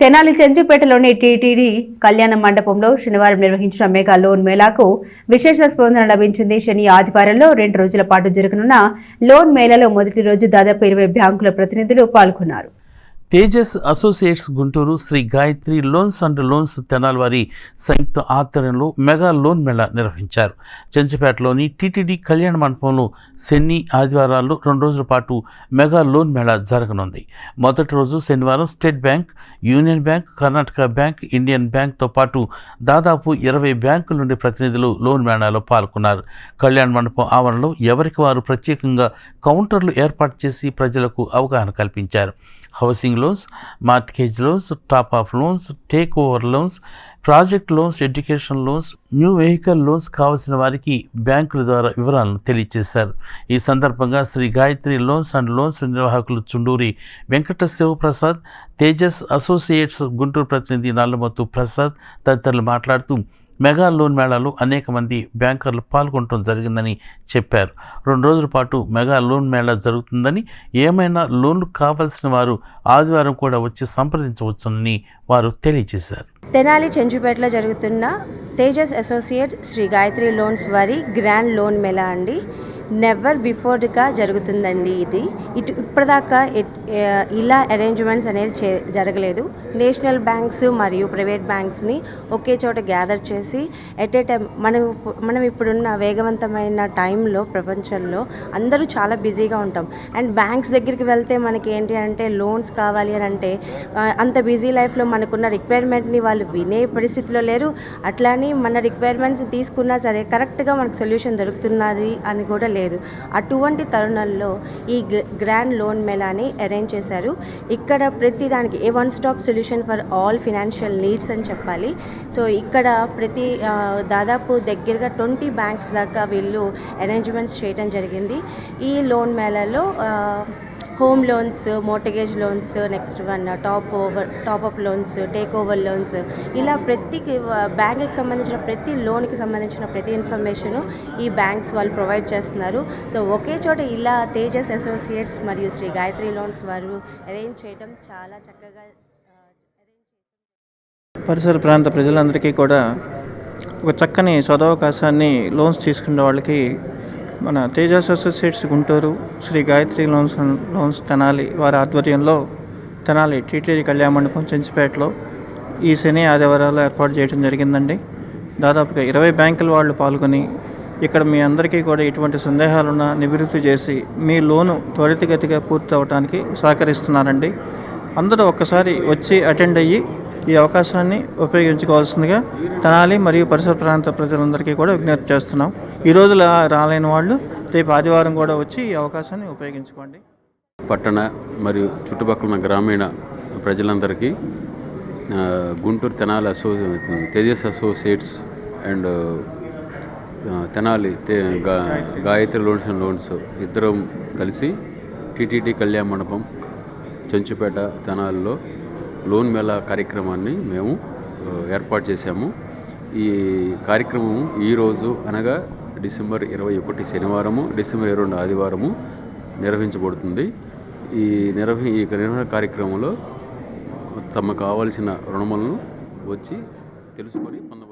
Tenali చెంచుపేటలోని TTD కళ్యాణ మండపంలో శనివారం నిర్వహించిన మెగా లోన్ మేళాకు విశేష స్పందన లభించింది. శని ఆదివారంలో 2 రోజుల పాటు జరగనున్న లోన్ మేళాలో మొదటి రోజు దాదాపు 20 బ్యాంకుల ప్రతినిధులు పాల్గొన్నారు. Tejas associates Guntur, Sri Gayatri loans and loans Tenali వారి సంయుక్త ఆధ్వర్యంలో మెగా లోన్ మేళా నిర్వహించారు. చెంచుపేటలోని టీటీడీ కళ్యాణ మండపంలో శని ఆదివారాల్లో 2 రోజుల పాటు మెగా లోన్ మేళా జరగనుంది. మొదటి రోజు శనివారం State Bank, Union Bank, Karnataka Bank, Indian బ్యాంక్తో పాటు దాదాపు 20 బ్యాంకుల నుండి ప్రతినిధులు లోన్ మేళాలో పాల్గొన్నారు. కళ్యాణ మండపం ఆవరణలో ఎవరికి వారు ప్రత్యేకంగా కౌంటర్లు ఏర్పాటు చేసి ప్రజలకు అవగాహన కల్పించారు. Housing loans, mortgage loans, top up loans, take over loans, project loans, education loans, new vehicle loans కావాల్సిన వారికి బ్యాంకుల ద్వారా వివరాలను తెలియజేశారు. ఈ సందర్భంగా Sri Gayatri loans and loans నిర్వాహకులు చుండూరి వెంకట శివప్రసాద్, తేజస్ అసోసియేట్స్ గుంటూరు ప్రతినిధి నల్లమొత్తు ప్రసాద్ తదితరులు మాట్లాడుతూ మెగా లోన్ మేళాలో అనేక మంది బ్యాంకర్లు పాల్గొనడం జరిగిందని చెప్పారు. 2 రోజుల పాటు మెగా లోన్ మేళా జరుగుతుందని, ఏమైనా లోన్లు కావాల్సిన వారు ఆదివారం కూడా వచ్చి సంప్రదించవచ్చునని వారు తెలియజేశారు. తెనాలి చెంచుపేటలో జరుగుతున్న తేజస్ అసోసియేట్స్ శ్రీ గాయత్రి లోన్స్ వారి గ్రాండ్ లోన్ మేళా అండి. నెవర్ బిఫోర్గా జరుగుతుందండి. ఇప్పటిదాకా ఇలా అరేంజ్మెంట్స్ అనేది జరగలేదు. నేషనల్ బ్యాంక్స్ మరియు ప్రైవేట్ బ్యాంక్స్ని ఒకే చోట గ్యాదర్ చేసి ఎట్ ఏ టైం మనం ఇప్పుడున్న వేగవంతమైన టైంలో ప్రపంచంలో అందరూ చాలా బిజీగా ఉంటాం. అండ్ బ్యాంక్స్ దగ్గరికి వెళ్తే మనకి ఏంటి అంటే లోన్స్ కావాలి అని అంటే అంత బిజీ లైఫ్లో మనకున్న రిక్వైర్మెంట్ని వాళ్ళు వినే పరిస్థితిలో లేరు. అట్లానే మన రిక్వైర్మెంట్స్ తీసుకున్నా సరే కరెక్ట్గా మనకు సొల్యూషన్ దొరుకుతున్నది అని కూడా లేదు. అటువంటి తరుణంలో ఈ గ్రాండ్ లోన్ మేళాని అరేంజ్ చేశారు. ఇక్కడ ప్రతి దానికి a one stop solution for all financial needs అని చెప్పాలి. సో ఇక్కడ దాదాపు దగ్గరగా 20 బ్యాంక్స్ దాకా వీళ్ళు అరేంజ్మెంట్స్ చేయడం జరిగింది. ఈ లోన్ మేళాలో home loans, mortgage loans, next one top loans, take over loans, ఇలా ప్రతి బ్యాంక్కి సంబంధించిన ప్రతి లోన్కి సంబంధించిన ప్రతి ఇన్ఫర్మేషను ఈ బ్యాంక్స్ వాళ్ళు ప్రొవైడ్ చేస్తున్నారు. సో ఒకే చోట ఇలా తేజస్ అసోసియేట్స్ మరియు శ్రీ గాయత్రి లోన్స్ వారు అరేంజ్ చేయడం చాలా చక్కగా. పరిసర ప్రాంత ప్రజలందరికీ కూడా ఒక చక్కని సదవకాశాన్ని లోన్స్ తీసుకునే వాళ్ళకి మన తేజస్ అసోసియేట్స్ గుంటూరు, శ్రీ గాయత్రి లోన్స్ తెనాలి వారి ఆధ్వర్యంలో తెనాలి టీటీడీ కళ్యాణ మండపం చెంచుపేటలో ఈ శని ఆదివారాలు ఏర్పాటు చేయడం జరిగిందండి. దాదాపుగా 20 బ్యాంకుల వాళ్ళు పాల్గొని ఇక్కడ మీ అందరికీ కూడా ఎటువంటి సందేహాలున్నా నివృత్తి చేసి మీ లోను త్వరితగతిగా పూర్తి అవ్వడానికి సహకరిస్తున్నారండి. అందరూ ఒక్కసారి వచ్చి అటెండ్ అయ్యి ఈ అవకాశాన్ని ఉపయోగించుకోవాల్సిందిగా తెనాలి మరియు పరిసర ప్రాంత ప్రజలందరికీ కూడా విజ్ఞప్తి చేస్తున్నాం. ఈ రోజు రాలేని వాళ్ళు రేపు ఆదివారం కూడా వచ్చి ఈ అవకాశాన్ని ఉపయోగించుకోండి. పట్టణ మరియు చుట్టుపక్కల ఉన్న గ్రామీణ ప్రజలందరికీ Guntur Tenali Tejas associates and Tenali Gayatri loans and loans ఇద్దరం కలిసి టీటీడీ కళ్యాణ మండపం చెంచుపేట తెనాలిలో లోన్ మేళా కార్యక్రమాన్ని మేము ఏర్పాటు చేశాము. ఈ కార్యక్రమం ఈరోజు అనగా డిసెంబర్ 21 శనివారము, డిసెంబర్ 22 ఆదివారము నిర్వహించబడుతుంది. ఈ నిర్వహణ కార్యక్రమంలో తమకు కావాల్సిన రుణములను వచ్చి తెలుసుకొని పొందవచ్చు.